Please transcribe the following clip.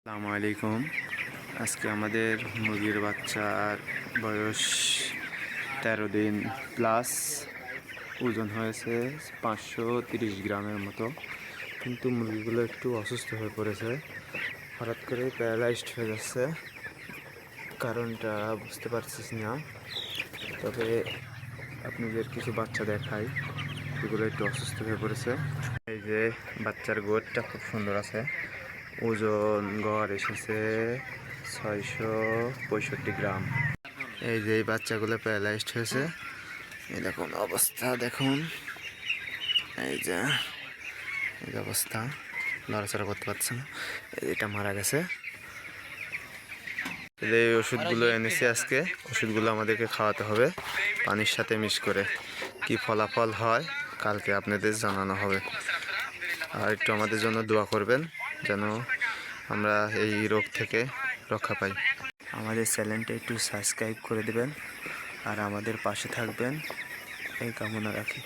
আসসালামু আলাইকুম। আজকে আমাদের মুরগির বাচ্চার বয়স 13 দিন প্লাস, ওজন হয়েছে 530 গ্রামের মতো। কিন্তু মুরগিগুলো একটু অসুস্থ হয়ে পড়েছে, হঠাৎ করে প্যারালাইজড হয়ে যাচ্ছে। কারণটা বুঝতে পারছি না, তবে আপনাদের কিছু বাচ্চা দেখাই এগুলো একটু অসুস্থ হয়ে পড়েছে। এই যে বাচ্চার গোটটা খুব সুন্দর আছে, ওজন গড় এসেছে 665 গ্রাম। এই যে এই বাচ্চাগুলো প্যারালাইজড হয়েছে, এই দেখুন অবস্থা, দেখুন এই যে এই অবস্থা, নড়াচড়া করতে পারছে না। এটা মারা গেছে। এই ওষুধগুলো এনেছি আজকে, ওষুধগুলো আমাদেরকে খাওয়াতে হবে পানির সাথে মিক্স করে। কি ফলাফল হয় কালকে আপনাদের জানানো হবে। আর একটু আমাদের জন্য দোয়া করবেন যেন আমরা এই রোগ থেকে রক্ষা পাই। আমাদের চ্যানেলটা একটু সাবস্ক্রাইব করে দেবেন আর আমাদের পাশে থাকবেন, এই কামনা রাখি।